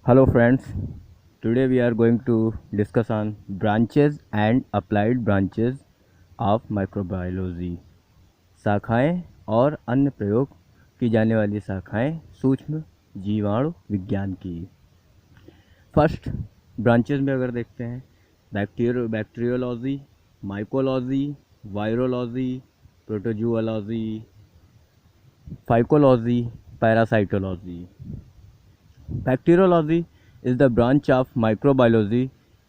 Hello friends, today we are going to discuss on branches and applied branches of microbiology. शाखाएं और अन्य प्रयोग की जाने वाली शाखाएं सूक्ष्म जीवाणु विज्ञान की। फर्स्ट ब्रांचेस में अगर देखते हैं bacteriology, mycology, virology, protozoology, phycology, parasitology. Bacteriology is the branch of microbiology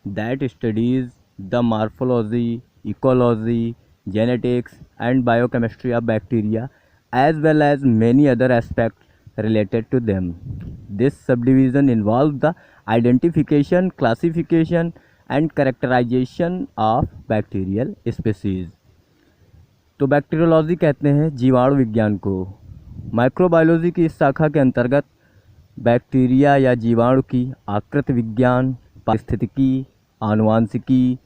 that studies the morphology, ecology, genetics, and biochemistry of bacteria as well as many other aspects related to them. This subdivision involves the identification, classification, and characterization of bacterial species. तो bacteriology कहते हैं जीवाणु विज्ञान को। Microbiology की इस शाखा के अंतर्गत बैक्टीरिया या जीवाणु की आकृति विज्ञान, पारिस्थितिकी, आनुवांशिकी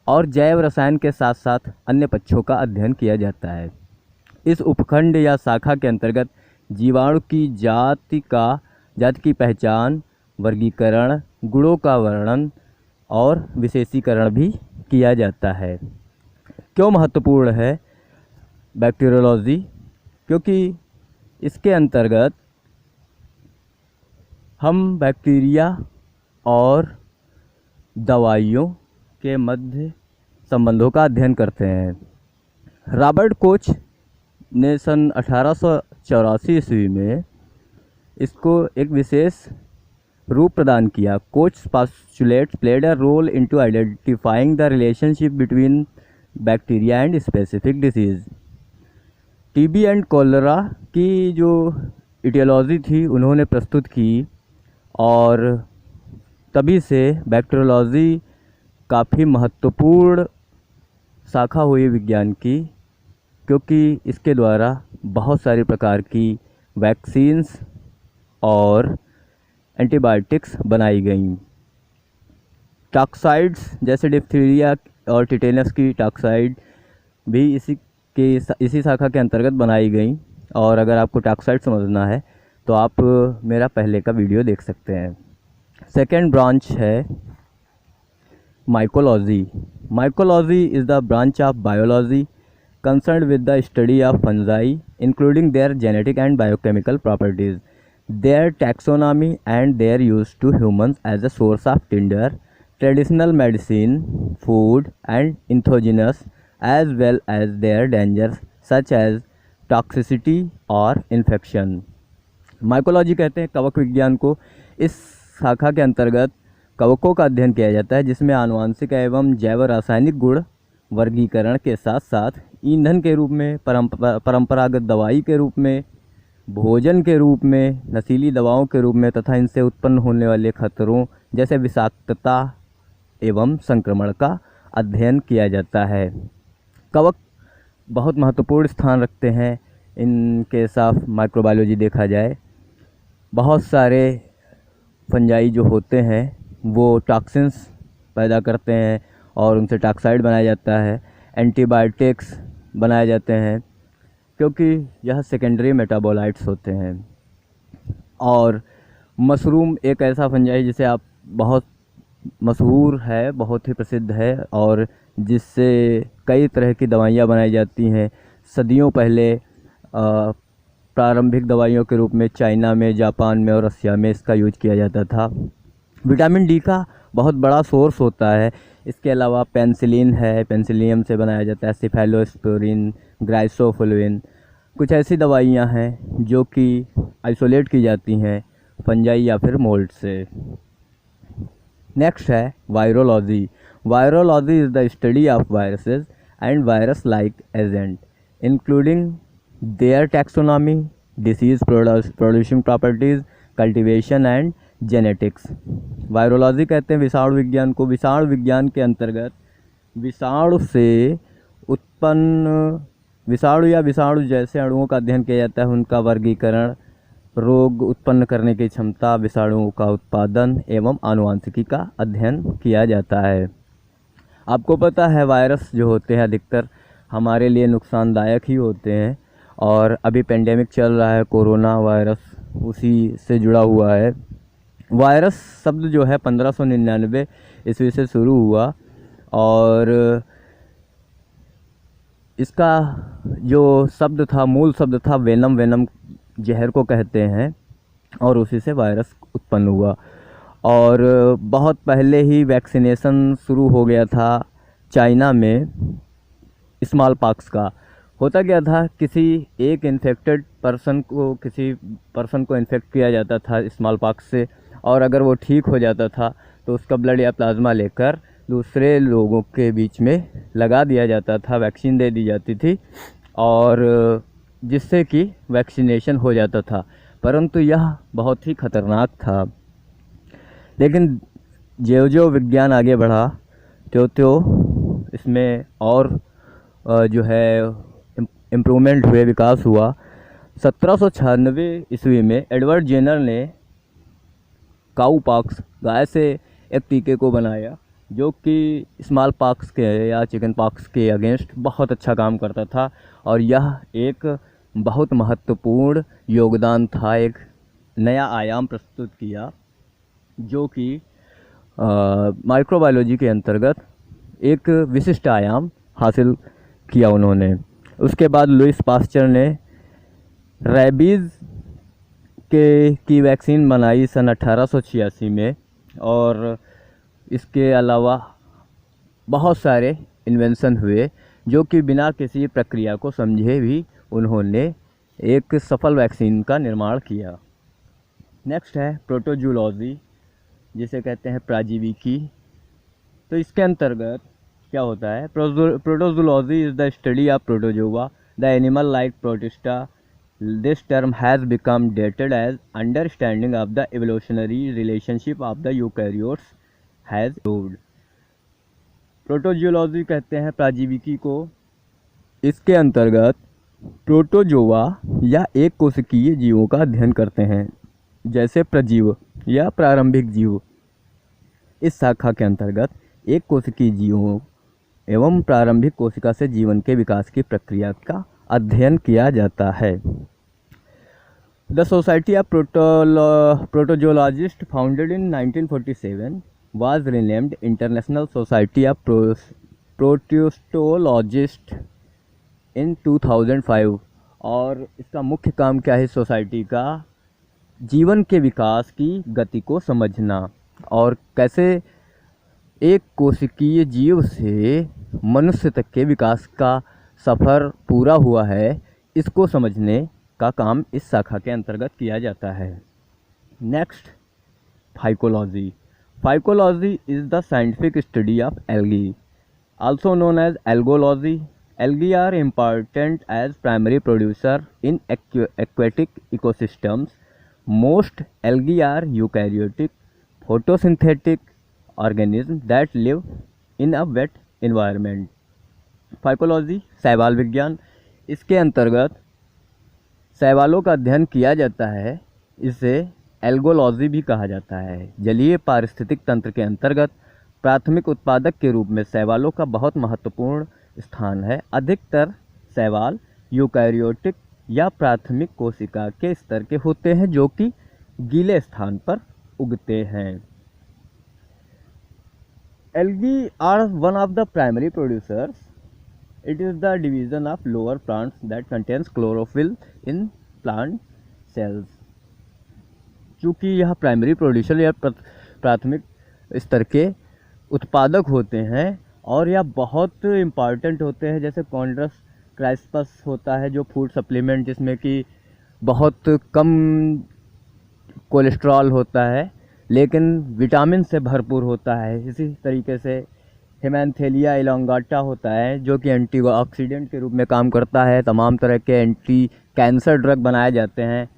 और जैव रसायन के साथ साथ अन्य पक्षों का अध्ययन किया जाता है। इस उपखंड या शाखा के अंतर्गत जीवाणु की जाति की पहचान, वर्गीकरण, गुणों का वर्णन और विशेषीकरण भी किया जाता है। क्यों महत्वपूर्ण है बैक्टीरियोलॉजी? क्योंकि इसके अंतर्गत हम बैक्टीरिया और दवाइयों के मध्य संबंधों का अध्ययन करते हैं। रॉबर्ट कोच ने सन 1884 ईस्वी में इसको एक विशेष रूप प्रदान किया। Coach postulates played a role into identifying the relationship between bacteria and specific disease। TB and cholera की जो इटियोलॉजी थी उन्होंने प्रस्तुत की और तभी से बैक्टीरियोलॉजी काफ़ी महत्वपूर्ण शाखा हुई विज्ञान की, क्योंकि इसके द्वारा बहुत सारी प्रकार की वैक्सीन्स और एंटीबायोटिक्स बनाई गईं। टॉक्साइड्स जैसे डिप्थीरिया और टिटेनस की टॉक्साइड भी इसी शाखा के अंतर्गत बनाई गई। और अगर आपको टॉक्साइड समझना है तो आप मेरा पहले का वीडियो देख सकते हैं। सेकेंड ब्रांच है mycology. Mycology is the branch of biology concerned with the study of fungi including their genetic and biochemical properties, their taxonomy and their use to humans as a source of tinder, traditional medicine, food and entheogens as well as their dangers such as toxicity और infection. Mycology कहते हैं कवक विज्ञान को। इस शाखा के अंतर्गत कवकों का अध्ययन किया जाता है, जिसमें आनुवांशिक एवं जैव रासायनिक गुण वर्गीकरण के साथ साथ ईंधन के रूप में, परंपरागत दवाई के रूप में, भोजन के रूप में, नशीली दवाओं के रूप में तथा इनसे उत्पन्न होने वाले खतरों जैसे विषाक्तता एवं संक्रमण का अध्ययन किया जाता है। कवक बहुत महत्वपूर्ण स्थान रखते हैं इन केस ऑफ माइक्रोबायोलॉजी देखा जाए। बहुत सारे फंजाई जो होते हैं वो टॉक्सिन्स पैदा करते हैं और उनसे टॉक्साइड बनाया जाता है, एंटीबायोटिक्स बनाए जाते हैं, क्योंकि यह सेकेंडरी मेटाबोलाइट्स होते हैं। और मशरूम एक ऐसा फंजाई जिसे आप बहुत मशहूर है, बहुत ही प्रसिद्ध है और जिससे कई तरह की दवाइयाँ बनाई जाती हैं। सदियों पहले प्रारंभिक दवाइयों के रूप में चाइना में, जापान में और रसिया में इसका यूज किया जाता था। विटामिन डी का बहुत बड़ा सोर्स होता है। इसके अलावा पेनिसिलिन है, पेनिसिलियम से बनाया जाता है, सिफेलोस्पोरिन, ग्राइसोफुलविन, कुछ ऐसी दवाइयाँ हैं जो कि आइसोलेट की जाती हैं फंजाई या फिर मोल्ड से। नेक्स्ट है virology. Virology is the study of viruses and virus like agent including there taxonomy, disease producing properties, cultivation and genetics. Virology कहते हैं विषाणु विज्ञान को। विषाणु विज्ञान के अंतर्गत विषाणु से उत्पन्न विषाणु या विषाणु जैसे अणुओं का अध्ययन किया जाता है, उनका वर्गीकरण, रोग उत्पन्न करने की क्षमता, विषाणुओं का उत्पादन एवं आनुवांशिकी का अध्ययन किया जाता है। आपको पता है वायरस जो होते हैं अधिकतर हमारे लिए नुकसानदायक ही होते हैं और अभी पेंडेमिक चल रहा है, कोरोना वायरस उसी से जुड़ा हुआ है। वायरस शब्द जो है 1599 ईस्वी से शुरू हुआ और इसका जो शब्द था, मूल शब्द था वेनम। वेनम जहर को कहते हैं और उसी से वायरस उत्पन्न हुआ। और बहुत पहले ही वैक्सीनेशन शुरू हो गया था चाइना में स्मॉल पॉक्स का। होता क्या था, किसी एक इन्फेक्टेड पर्सन को इन्फेक्ट किया जाता था स्मॉल पॉक्स से, और अगर वो ठीक हो जाता था तो उसका ब्लड या प्लाज्मा लेकर दूसरे लोगों के बीच में लगा दिया जाता था, वैक्सीन दे दी जाती थी, और जिससे कि वैक्सीनेशन हो जाता था। परंतु यह बहुत ही खतरनाक था। लेकिन ज्यों ज्यों विज्ञान आगे बढ़ा त्यों त्यों इसमें और जो है इम्प्रूवमेंट हुए, विकास हुआ। 1796 ईस्वी में एडवर्ड जेनर ने काऊ पॉक्स, गाय से एक टीके को बनाया जो कि स्मॉल पॉक्स के या चिकन पॉक्स के अगेंस्ट बहुत अच्छा काम करता था। और यह एक बहुत महत्वपूर्ण योगदान था, एक नया आयाम प्रस्तुत किया जो कि माइक्रोबायोलॉजी के अंतर्गत एक विशिष्ट आयाम हासिल किया उन्होंने। उसके बाद लुईस पास्चर ने रेबीज़ की वैक्सीन बनाई सन 1886 में, और इसके अलावा बहुत सारे इन्वेंशन हुए जो कि बिना किसी प्रक्रिया को समझे भी उन्होंने एक सफल वैक्सीन का निर्माण किया। नेक्स्ट है प्रोटोजूलॉजी, जिसे कहते हैं प्राजीविकी। तो इसके अंतर्गत क्या होता है, protozoology is the study of protozoa, the animal like protista. This term has become dated as understanding of the evolutionary relationship of the eukaryotes has improved. Protozoology कहते हैं प्राजीविकी को। इसके अंतर्गत प्रोटोजोआ या एक कोशिकीय जीवों का अध्ययन करते हैं, जैसे प्रजीव या प्रारंभिक जीव। इस शाखा के अंतर्गत एक कोशिकीय जीवों एवं प्रारंभिक कोशिका से जीवन के विकास की प्रक्रिया का अध्ययन किया जाता है। The society of protozoologist founded in 1947 was renamed international society of protozoologist in 2005। और इसका मुख्य काम क्या है सोसाइटी का, जीवन के विकास की गति को समझना और कैसे एक कोशिकीय जीव से मनुष्य तक के विकास का सफ़र पूरा हुआ है, इसको समझने का काम इस शाखा के अंतर्गत किया जाता है। Next, phycology. Phycology is the scientific study of algae, also known as algology. Algae are important as primary producer in aquatic ecosystems. Most algae are eukaryotic photosynthetic organism that live in a wet environment. Phycology शैवाल विज्ञान, इसके अंतर्गत शैवालों का अध्ययन किया जाता है, इसे एल्गोलॉजी भी कहा जाता है। जलीय पारिस्थितिक तंत्र के अंतर्गत प्राथमिक उत्पादक के रूप में शैवालों का बहुत महत्वपूर्ण स्थान है। अधिकतर शैवाल यूकैरियोटिक या प्राथमिक कोशिका के स्तर के होते हैं जो कि गीले स्थान पर उगते हैं। Algae are one of the primary producers. It is the division of lower plants that contains chlorophyll in plant cells। चूँकि यह प्राइमरी प्रोड्यूसर या प्राथमिक स्तर के उत्पादक होते हैं और यह बहुत इम्पॉर्टेंट होते हैं, जैसे कॉन्ड्रस क्राइस्पस होता है जो फूड सप्लीमेंट, जिसमें कि बहुत कम कोलेस्ट्रॉल होता है लेकिन विटामिन से भरपूर होता है। इसी तरीके से हेमैन्थेलिया एलोंगाटा होता है जो कि एंटीऑक्सीडेंट के रूप में काम करता है, तमाम तरह के एंटी कैंसर ड्रग बनाए जाते हैं,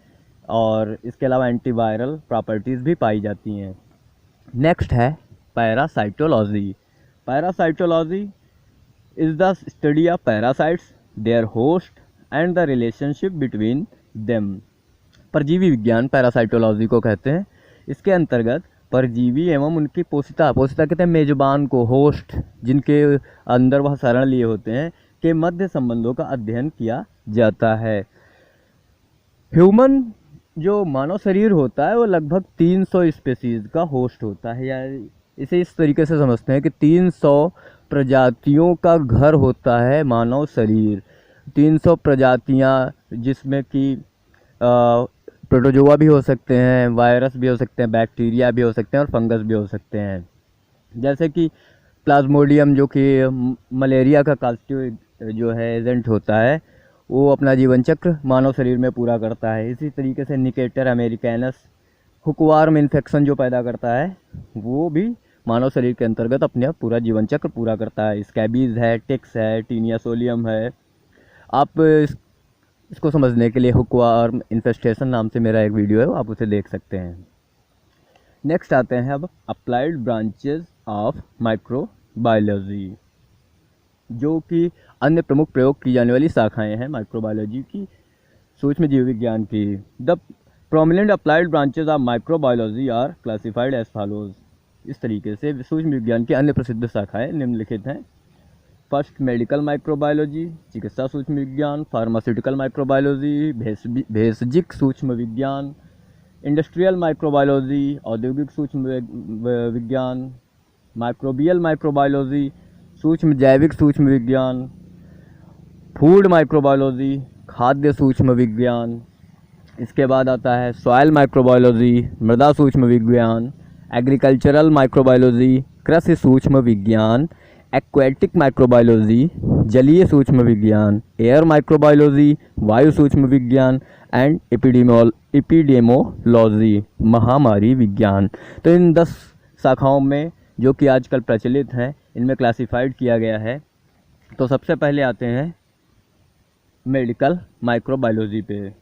और इसके अलावा एंटीवायरल प्रॉपर्टीज़ भी पाई जाती हैं। नेक्स्ट है parasitology. Parasitology is the study of parasites, there host and the relationship between them. परजीवी विज्ञान पैरासाइटोलॉजी को कहते हैं। इसके अंतर्गत परजीवी एवं उनकी पोषिता कहते हैं मेजबान को, होस्ट जिनके अंदर वह शरण लिए होते हैं, के मध्य संबंधों का अध्ययन किया जाता है। ह्यूमन जो मानव शरीर होता है वो लगभग 300 स्पेसीज़ का होस्ट होता है, या इसे इस तरीके से समझते हैं कि 300 प्रजातियों का घर होता है मानव शरीर। 300 प्रजातियां, जिसमें कि प्रोटोजोआ भी हो सकते हैं, वायरस भी हो सकते हैं, बैक्टीरिया भी हो सकते हैं और फंगस भी हो सकते हैं। जैसे कि प्लाज्मोडियम, जो कि मलेरिया का कॉजेटिव जो है एजेंट होता है, वो अपना जीवन चक्र मानव शरीर में पूरा करता है। इसी तरीके से निकेटर अमेरिकैनस हुकवार्म इन्फेक्शन जो पैदा करता है, वो भी मानव शरीर के अंतर्गत अपना पूरा जीवन चक्र पूरा करता है। स्कैबीज है, टिक्स है, टीनिया सोलियम है। आप इसको समझने के लिए हुकवार्म इन्फेस्टेशन नाम से मेरा एक वीडियो है, आप उसे देख सकते हैं। नेक्स्ट आते हैं अब अप्लाइड ब्रांचेस ऑफ माइक्रोबायोलॉजी, जो कि अन्य प्रमुख प्रयोग की जाने वाली शाखाएं हैं माइक्रोबायोलॉजी की, सूक्ष्म जीव विज्ञान की। The prominent applied branches of microbiology are classified as follows. इस तरीके से सूक्ष्म विज्ञान की अन्य प्रसिद्ध शाखाएं निम्नलिखित हैं। फर्स्ट, मेडिकल माइक्रोबायोलॉजी, चिकित्सा सूक्ष्म विज्ञान। फार्मास्यूटिकल माइक्रोबायोलॉजी, भेषजिक सूक्ष्म विज्ञान। इंडस्ट्रियल माइक्रोबायोलॉजी, औद्योगिक सूक्ष्म विज्ञान। माइक्रोबियल माइक्रोबायोलॉजी, सूक्ष्म जैविक सूक्ष्म विज्ञान। फूड माइक्रोबायोलॉजी, खाद्य सूक्ष्म विज्ञान। इसके बाद आता है सॉयल माइक्रोबायोलॉजी, मृदा सूक्ष्म विज्ञान। एग्रीकल्चरल माइक्रोबायोलॉजी, कृषि सूक्ष्म विज्ञान। एक्वेटिक माइक्रोबायोलॉजी, जलीय सूक्ष्म विज्ञान। एयर माइक्रोबायोलॉजी, वायु सूक्ष्म विज्ञान। एंड एपिडेमोलॉजी, महामारी विज्ञान। तो इन 10 शाखाओं में, जो कि आजकल प्रचलित हैं, इनमें क्लासिफाइड किया गया है। तो सबसे पहले आते हैं मेडिकल माइक्रोबायोलॉजी पे।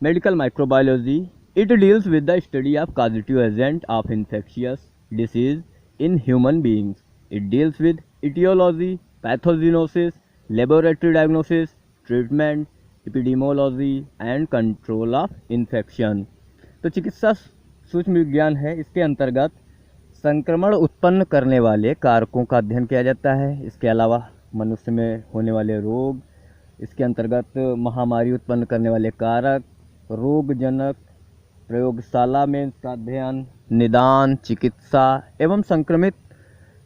Medical microbiology, it deals with the study of causative agent of infectious disease in human beings. It deals with etiology, pathogenesis, laboratory diagnosis, treatment, epidemiology and control of infection. तो चिकित्सा सूक्ष्म विज्ञान है, इसके अंतर्गत संक्रमण उत्पन्न करने वाले कारकों का अध्ययन किया जाता है। इसके अलावा मनुष्य में होने वाले रोग, इसके अंतर्गत महामारी उत्पन्न करने वाले कारक, रोगजनक, प्रयोगशाला में इसका अध्ययन, निदान, चिकित्सा एवं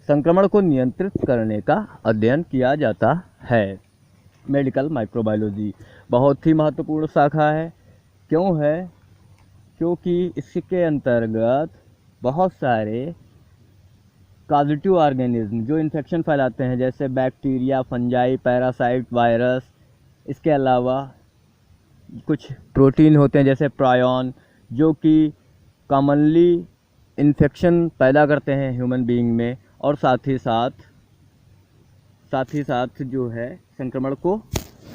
संक्रमण को नियंत्रित करने का अध्ययन किया जाता है। मेडिकल माइक्रोबायोलॉजी बहुत ही महत्वपूर्ण शाखा है। क्यों है? क्योंकि इसके अंतर्गत बहुत सारे कॉजेटिव ऑर्गेनिज्म जो इन्फेक्शन फैलाते हैं, जैसे बैक्टीरिया, फंजाई, पैरासाइट, वायरस, इसके अलावा कुछ प्रोटीन होते हैं जैसे प्रायोन, जो कि कॉमनली इन्फेक्शन पैदा करते हैं ह्यूमन बीइंग में, और साथ ही साथ जो है संक्रमण को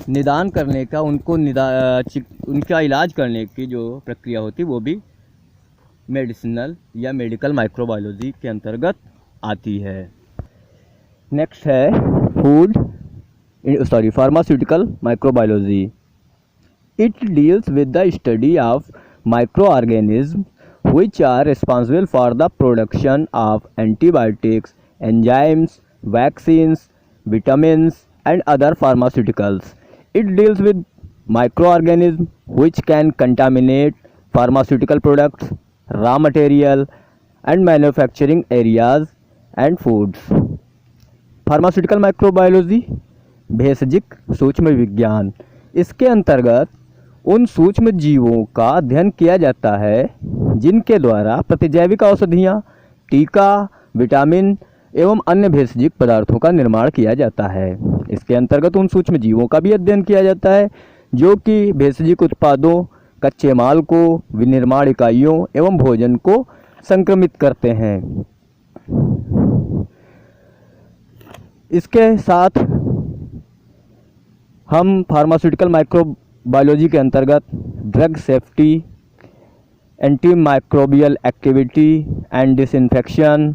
निदान करने का, उनका इलाज करने की जो प्रक्रिया होती है, वो भी मेडिसिनल या मेडिकल माइक्रोबायोलॉजी के अंतर्गत आती है। नेक्स्ट है pharmaceutical microbiology. It deals with the study of micro organism which are responsible for the production of antibiotics, enzymes, vaccines, vitamins and other pharmaceuticals. It deals with microorganisms which can contaminate pharmaceutical products, raw material and manufacturing areas and foods. Pharmaceutical microbiology, भेषजिक सूक्ष्म विज्ञान। इसके अंतर्गत उन सूक्ष्म जीवों का अध्ययन किया जाता है जिनके द्वारा प्रतिजैविक औषधियाँ, टीका, विटामिन एवं अन्य भेषजिक पदार्थों का निर्माण किया जाता है। इसके अंतर्गत उन सूक्ष्म जीवों का भी अध्ययन किया जाता है जो कि भेषजिक उत्पादों, कच्चे माल को, विनिर्माण इकाइयों एवं भोजन को संक्रमित करते हैं। इसके साथ हम फार्मास्यूटिकल माइक्रोबायोलॉजी के अंतर्गत drug safety, antimicrobial activity and disinfection,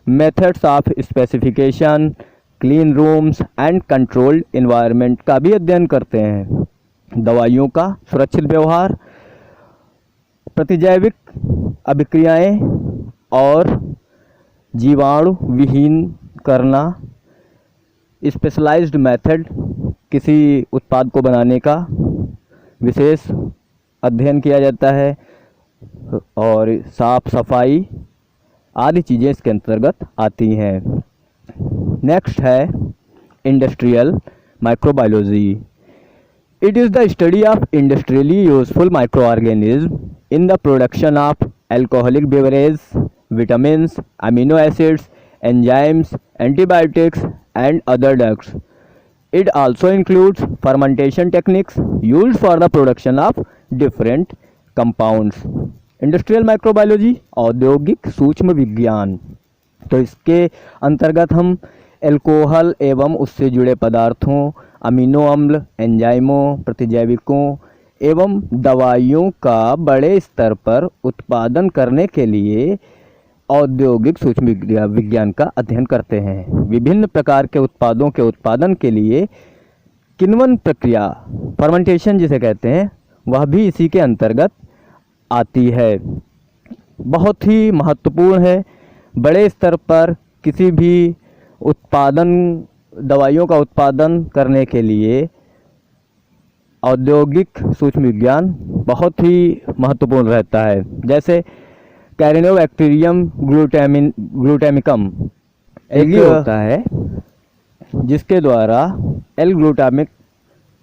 methods of specification, clean rooms and controlled environment का भी अध्ययन करते हैं। दवाइयों का सुरक्षित व्यवहार, प्रतिजैविक अभिक्रियाएं और जीवाणु विहीन करना, स्पेशलाइज्ड मेथड किसी उत्पाद को बनाने का, विशेष अध्ययन किया जाता है और साफ सफाई आदि चीज़ें इसके अंतर्गत आती हैं। नेक्स्ट है industrial microbiology. It is the study of industrially useful micro organism in the production of alcoholic beverage, vitamins, amino acids, enzymes, antibiotics and other drugs. It also includes fermentation techniques used for the production of different compounds. Industrial microbiology, औद्योगिक सूक्ष्म विज्ञान, तो इसके अंतर्गत हम alcohol एवं उससे जुड़े पदार्थों, अमीनो अम्ल, एंजाइमों, प्रतिजैविकों एवं दवाइयों का बड़े स्तर पर उत्पादन करने के लिए औद्योगिक सूक्ष्म विज्ञान का अध्ययन करते हैं। विभिन्न प्रकार के उत्पादों के उत्पादन के लिए किण्वन प्रक्रिया, फर्मेंटेशन जिसे कहते हैं, वह भी इसी के अंतर्गत आती है। बहुत ही महत्वपूर्ण है। बड़े स्तर पर किसी भी उत्पादन, दवाइयों का उत्पादन करने के लिए औद्योगिक सूक्ष्म विज्ञान बहुत ही महत्वपूर्ण रहता है। जैसे कैरिनोबैक्टीरियम ग्लूटामिकम एक होता है जिसके द्वारा एल ग्लूटामिक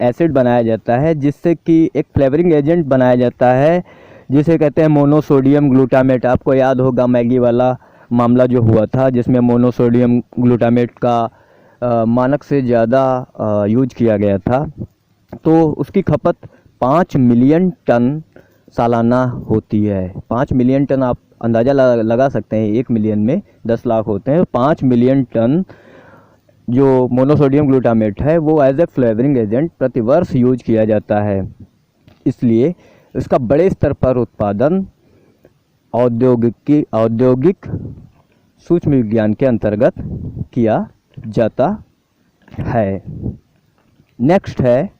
एसिड बनाया जाता है, जिससे कि एक फ्लेवरिंग एजेंट बनाया जाता है जिसे कहते हैं मोनोसोडियम ग्लूटामेट। आपको याद होगा मैगी वाला मामला जो हुआ था, जिसमें मोनोसोडियम ग्लूटामेट का मानक से ज़्यादा यूज किया गया था। तो उसकी खपत 5 मिलियन टन सालाना होती है। 5 मिलियन टन, आप अंदाज़ा लगा सकते हैं, 1 मिलियन में 10 लाख होते हैं। 5 मिलियन टन जो मोनोसोडियम ग्लूटामेट है वो एज ए फ्लेवरिंग एजेंट प्रतिवर्ष यूज किया जाता है। इसलिए इसका बड़े स्तर पर उत्पादन औद्योगिक सूक्ष्म विज्ञान के अंतर्गत किया जाता है। नेक्स्ट है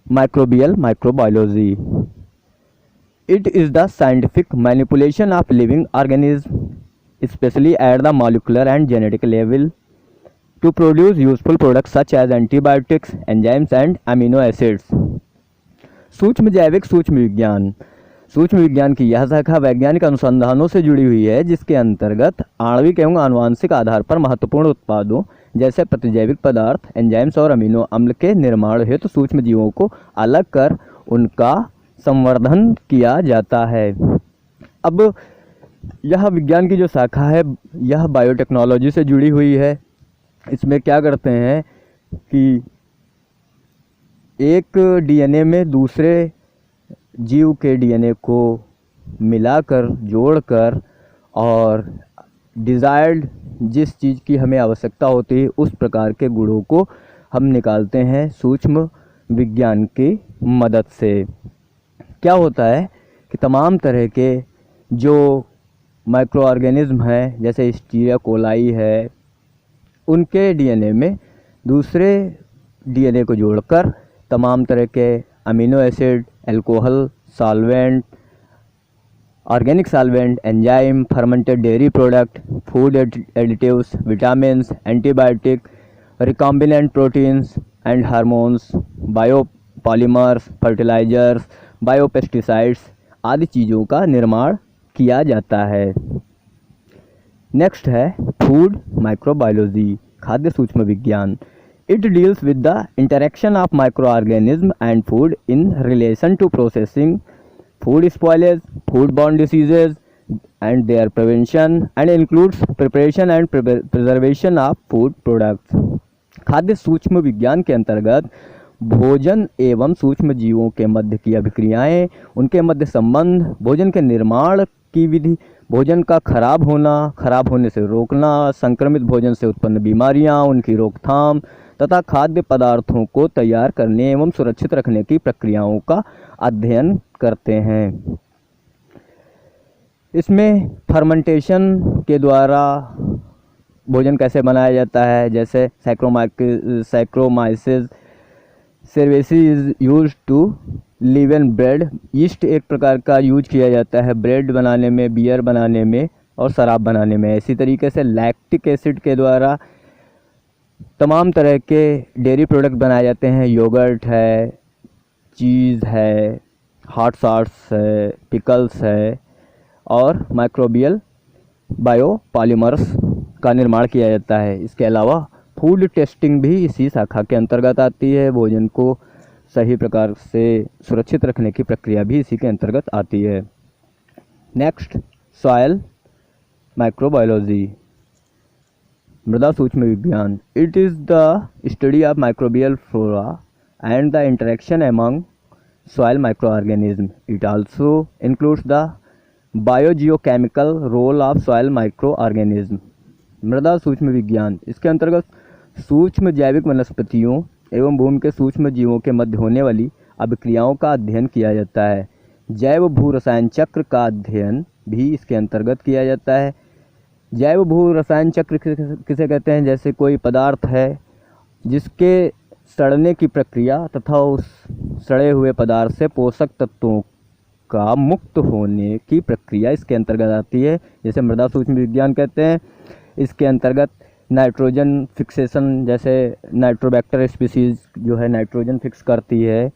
microbial microbiology. It is the scientific manipulation of living organisms, especially at the molecular and genetic level, to produce useful products such as antibiotics, enzymes and amino acids. सूक्ष्म जैविक सूक्ष्म विज्ञान। सूक्ष्म विज्ञान की यह शाखा वैज्ञानिक अनुसंधानों से जुड़ी हुई है, जिसके अंतर्गत आणविक एवं आनुवंशिक आधार पर महत्वपूर्ण उत्पादों जैसे प्रतिजैविक पदार्थ, एंजाइम्स और अमीनो अम्ल के निर्माण हेतु सूक्ष्म जीवों को अलग कर उनका संवर्धन किया जाता है। अब यह विज्ञान की जो शाखा है यह बायोटेक्नोलॉजी से जुड़ी हुई है। इसमें क्या करते हैं कि एक डीएनए में दूसरे जीव के डीएनए को मिलाकर, जोड़कर और डिज़ायर्ड जिस चीज़ की हमें आवश्यकता होती है उस प्रकार के गुणों को हम निकालते हैं सूक्ष्म विज्ञान की मदद से। क्या होता है कि तमाम तरह के जो माइक्रो ऑर्गेनिज्म हैं, जैसे स्टीरिया कोलाई है, उनके डीएनए में दूसरे डीएनए को जोड़कर तमाम तरह के amino acid, alcohol, solvent, organic solvent, enzyme, fermented dairy product, food additives, vitamins, antibiotic, recombinant proteins and hormones, biopolymers, fertilizers, biopesticides आदि चीज़ों का निर्माण किया जाता है। नेक्स्ट है फूड माइक्रोबायोलॉजी, खाद्य सूक्ष्म विज्ञान। It deals with the interaction of microorganism and food in relation to processing, food spoilage, food borne diseases and their prevention and includes preparation and preservation of food products. खाद्य सूक्ष्म विज्ञान के अंतर्गत भोजन एवं सूक्ष्म जीवों के मध्य की अभिक्रियाएं, उनके मध्य संबंध, भोजन के निर्माण की विधि, भोजन का खराब होने से रोकना, संक्रमित भोजन से उत्पन्न बीमारियां, उनकी रोकथाम तथा खाद्य पदार्थों को तैयार करने एवं सुरक्षित रखने की प्रक्रियाओं का अध्ययन करते हैं। इसमें फर्मेंटेशन के द्वारा भोजन कैसे बनाया जाता है, जैसे saccharomyces cerevisiae is use to leaven bread. Yeast एक प्रकार का यूज किया जाता है ब्रेड बनाने में, बियर बनाने में और शराब बनाने में। इसी तरीके से लैक्टिक एसिड के द्वारा तमाम तरह के डेयरी प्रोडक्ट बनाए जाते हैं। योगर्ट है, चीज़ है, हॉट सॉस है, पिकल्स है और माइक्रोबियल बायोपॉलीमर्स का निर्माण किया जाता है। इसके अलावा फूड टेस्टिंग भी इसी शाखा के अंतर्गत आती है। भोजन को सही प्रकार से सुरक्षित रखने की प्रक्रिया भी इसी के अंतर्गत आती है। नेक्स्ट, सॉयल माइक्रोबायोलॉजी, मृदा सूक्ष्म विज्ञान। It is the study of microbial flora and the interaction among soil microorganism. It also includes the biogeochemical role of soil microorganism. मृदा सूक्ष्म विज्ञान, इसके अंतर्गत सूक्ष्म जैविक वनस्पतियों एवं भूमि के सूक्ष्म जीवों के मध्य होने वाली अभिक्रियाओं का अध्ययन किया जाता है। जैव भू रसायन चक्र का अध्ययन भी इसके अंतर्गत किया जाता है। जैव भू रसायन चक्र किसे कहते हैं? जैसे कोई पदार्थ है जिसके सड़ने की प्रक्रिया तथा उस सड़े हुए पदार्थ से पोषक तत्वों का मुक्त होने की प्रक्रिया इसके अंतर्गत आती है, जैसे मृदा सूक्ष्म विज्ञान कहते हैं। इसके अंतर्गत नाइट्रोजन फिक्सेशन, जैसे नाइट्रोबैक्टर स्पीसीज़ जो है नाइट्रोजन फिक्स करती है,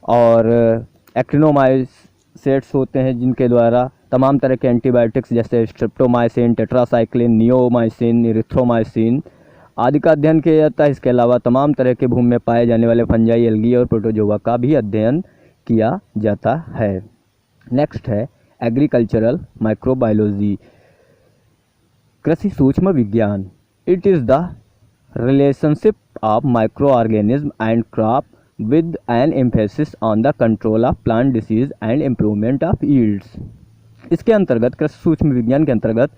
और एक्टिनोमाइसेट्स होते हैं जिनके द्वारा तमाम तरह के एंटीबायोटिक्स जैसे स्ट्रेप्टोमाइसिन, टेट्रासाइक्लिन, नियोमाइसिन, इरिथ्रोमाइसिन आदि का अध्ययन किया जाता है। इसके अलावा तमाम तरह के भूमि में पाए जाने वाले फंजाई, एल्गी और प्रोटोजोआ का भी अध्ययन किया जाता है। नेक्स्ट है एग्रीकल्चरल माइक्रोबायोलॉजी, कृषि सूक्ष्म विज्ञान। It is the relationship of microorganism and crop with N emphasis on the control of plant disease and improvement of yields. इसके अंतर्गत कृषि सूक्ष्म विज्ञान के अंतर्गत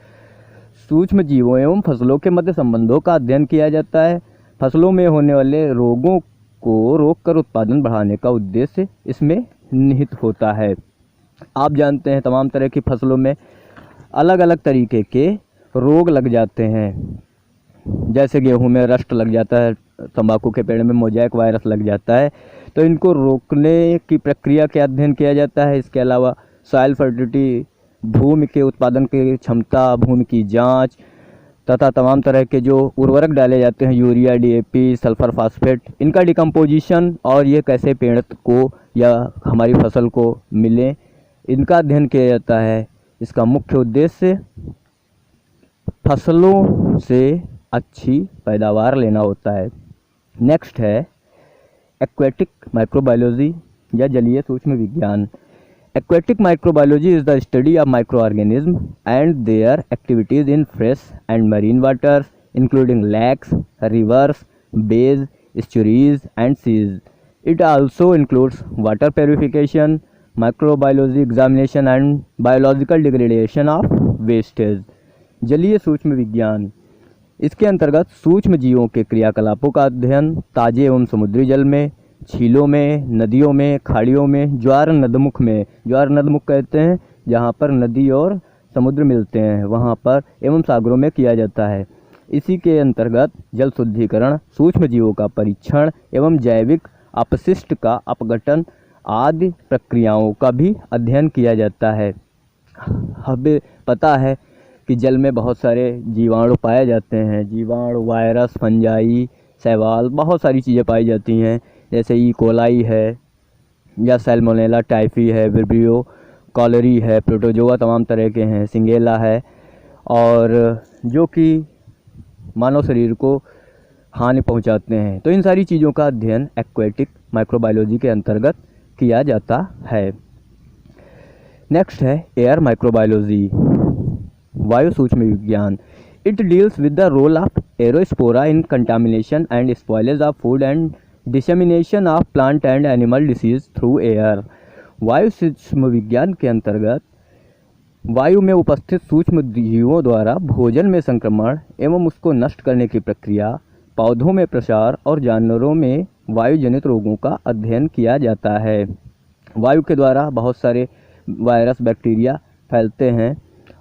सूक्ष्म जीवों एवं फसलों के मध्य संबंधों का अध्ययन किया जाता है। फसलों में होने वाले रोगों को रोककर उत्पादन बढ़ाने का उद्देश्य इसमें निहित होता है। आप जानते हैं तमाम तरह की फसलों में अलग अलग तरीके के रोग लग जाते हैं, जैसे गेहूं में रस्ट लग जाता है, तंबाकू के पेड़ में मोज़ेक वायरस लग जाता है, तो इनको रोकने की प्रक्रिया का अध्ययन किया जाता है। इसके अलावा सॉइल फर्टिलिटी, भूमि के उत्पादन की क्षमता, भूमि की जांच तथा तमाम तरह के जो उर्वरक डाले जाते हैं, यूरिया, डीएपी, सल्फर फास्फेट, इनका डिकम्पोजिशन और ये कैसे पेड़ को या हमारी फसल को मिले, इनका अध्ययन किया जाता है। इसका मुख्य उद्देश्य फसलों से अच्छी पैदावार लेना होता है। नेक्स्ट है एक्वेटिक माइक्रोबायोलॉजी या जलीय सूक्ष्म विज्ञान। Aquatic microbiology is the study of microorganisms and their activities in fresh and marine waters, including lakes, rivers, bays, estuaries, and seas. It also includes water purification, microbiology examination, and biological degradation of wastage. जलीय सूक्ष्म विज्ञान, इसके अंतर्गत सूक्ष्म जीवों के क्रियाकलापों का अध्ययन ताजे एवं समुद्री जल में, झीलों में, नदियों में, खाड़ियों में, ज्वार नदमुख में, ज्वार नदमुख कहते हैं जहाँ पर नदी और समुद्र मिलते हैं वहाँ पर, एवं सागरों में किया जाता है। इसी के अंतर्गत जल शुद्धिकरण, सूक्ष्म जीवों का परीक्षण एवं जैविक अपशिष्ट का अपघटन आदि प्रक्रियाओं का भी अध्ययन किया जाता है। हमें पता है कि जल में बहुत सारे जीवाणु पाए जाते हैं, जीवाणु, वायरस, फंजाई, शैवाल, बहुत सारी चीज़ें पाई जाती हैं, जैसे ई कोलाई है या सैल्मोनेला टाइफी है, विब्रियो कॉलरी है, प्रोटोजोआ तमाम तरह के हैं, सिंगेला है, और जो कि मानव शरीर को हानि पहुंचाते हैं। तो इन सारी चीज़ों का अध्ययन एक्वेटिक माइक्रोबायोलॉजी के अंतर्गत किया जाता है। नेक्स्ट है एयर माइक्रोबायोलॉजी, वायु सूक्ष्म विज्ञान। It deals with the role of aerospora in contamination and spoilage of food and dissemination of plant and animal disease through air. वायु सूक्ष्म विज्ञान के अंतर्गत वायु में उपस्थित सूक्ष्म जीवों द्वारा भोजन में संक्रमण एवं उसको नष्ट करने की प्रक्रिया, पौधों में प्रसार और जानवरों में वायु जनित रोगों का अध्ययन किया जाता है। वायु के द्वारा बहुत सारे वायरस, बैक्टीरिया फैलते हैं,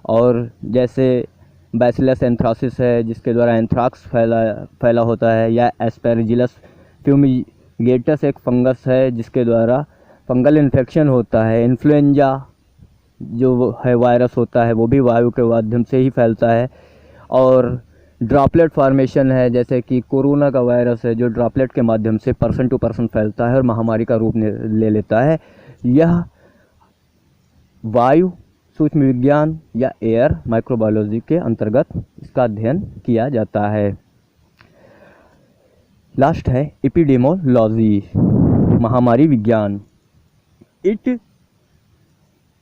और जैसे बैसिलस एंथ्रासिस है जिसके द्वारा एंथ्राक्स फैला होता है, या एस्पेरिजिलस फ्यूमिगेटस एक फंगस है जिसके द्वारा फंगल इन्फेक्शन होता है। इन्फ्लुएंजा जो है वायरस होता है वो भी वायु के माध्यम से ही फैलता है। और ड्रॉपलेट फॉर्मेशन है, जैसे कि कोरोना का वायरस है जो ड्रॉपलेट के माध्यम से पर्सन टू पर्सन फैलता है और महामारी का रूप ले लेता है। यह वायु सूक्ष्म विज्ञान या एयर माइक्रोबायोलॉजी के अंतर्गत इसका अध्ययन किया जाता है। लास्ट है एपिडेमोलॉजी, महामारी विज्ञान। It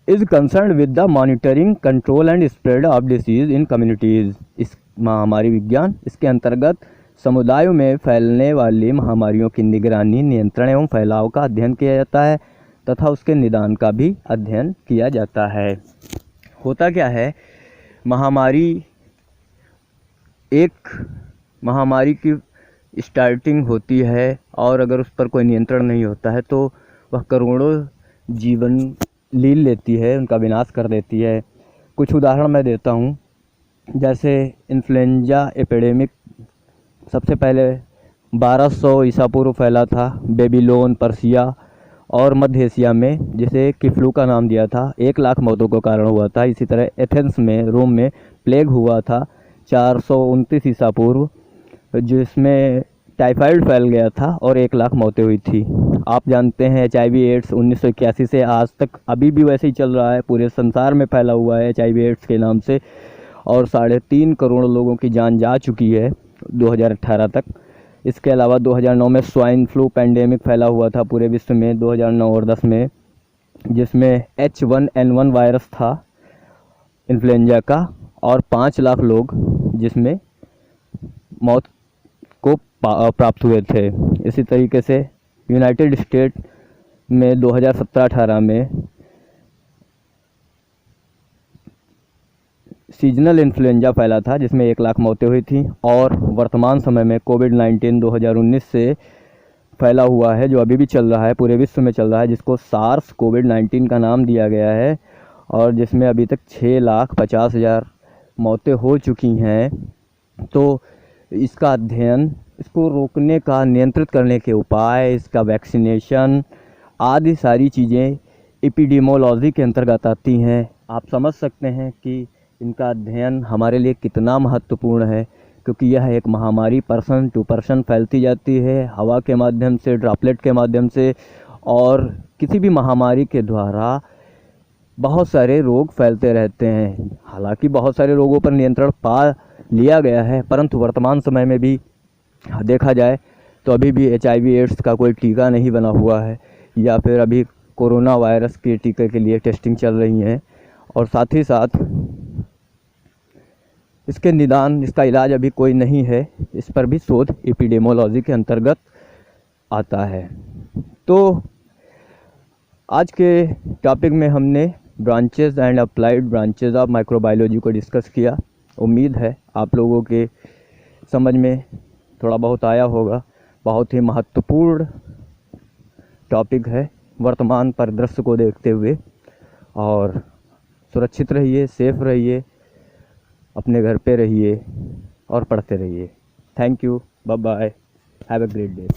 is concern with the monitoring, control and spread of disease in communities. इस महामारी विज्ञान इसके अंतर्गत समुदायों में फैलने वाली महामारियों की निगरानी, नियंत्रण एवं फैलाव का अध्ययन किया जाता है तथा उसके निदान का भी अध्ययन किया जाता है। होता क्या है, महामारी की स्टार्टिंग होती है और अगर उस पर कोई नियंत्रण नहीं होता है तो वह करोड़ों जीवन लील लेती है, उनका विनाश कर देती है। कुछ उदाहरण मैं देता हूँ, जैसे इन्फ्लुएंजा एपिडेमिक सबसे पहले 1200 ईसा पूर्व फैला था बेबीलोन, पर्सिया और मध्य एशिया में, जिसे कि फ्लू का नाम दिया था। 1 लाख मौतों का कारण हुआ था। इसी तरह एथेंस में, रोम में प्लेग हुआ था 429 ईसा पूर्व, जिसमें टाइफाइड फैल गया था और 1 लाख मौतें हुई थी। आप जानते हैं HIV एड्स 1981 से आज तक अभी भी वैसे ही चल रहा है, पूरे संसार में फैला हुआ है HIV एड्स के नाम से, और 3.5 करोड़ लोगों की जान जा चुकी है 2018 तक। इसके अलावा 2009 में स्वाइन फ्लू पैंडेमिक फैला हुआ था पूरे विश्व में 2009 और 10 में, जिसमें H1N1 वायरस था इन्फ्लुएंजा का, और 5 लाख लोग जिसमें मौत को प्राप्त हुए थे। इसी तरीके से यूनाइटेड स्टेट में 2017-18 में सीजनल इन्फ्लुएंजा फैला था जिसमें 1 लाख मौतें हुई थी। और वर्तमान समय में कोविड-19 2019 से फैला हुआ है, जो अभी भी चल रहा है, पूरे विश्व में चल रहा है, जिसको सार्स कोविड-19 का नाम दिया गया है, और जिसमें अभी तक 6,50,000 मौतें हो चुकी हैं। तो इसका अध्ययन, इसको रोकने का, नियंत्रित करने के उपाय, इसका वैक्सीनेशन आदि सारी चीज़ें एपिडेमोलॉजी के अंतर्गत आती हैं। आप समझ सकते हैं कि इनका अध्ययन हमारे लिए कितना महत्वपूर्ण है, क्योंकि यह एक महामारी पर्सन टू पर्सन फैलती जाती है, हवा के माध्यम से, ड्रॉपलेट के माध्यम से, और किसी भी महामारी के द्वारा बहुत सारे रोग फैलते रहते हैं। हालांकि बहुत सारे रोगों पर नियंत्रण पा लिया गया है, परंतु वर्तमान समय में भी देखा जाए तो अभी भी HIV एड्स का कोई टीका नहीं बना हुआ है, या फिर अभी कोरोना वायरस के टीके के लिए टेस्टिंग चल रही है, और साथ ही साथ इसके निदान, इसका इलाज अभी कोई नहीं है। इस पर भी शोध एपिडेमोलॉजी के अंतर्गत आता है। तो आज के टॉपिक में हमने branches and applied branches of microbiology को डिस्कस किया। उम्मीद है आप लोगों के समझ में थोड़ा बहुत आया होगा। बहुत ही महत्वपूर्ण टॉपिक है वर्तमान परिदृश्य को देखते हुए। और सुरक्षित रहिए, सेफ रहिए, अपने घर पे रहिए और पढ़ते रहिए। Thank you, bye bye, have a great day.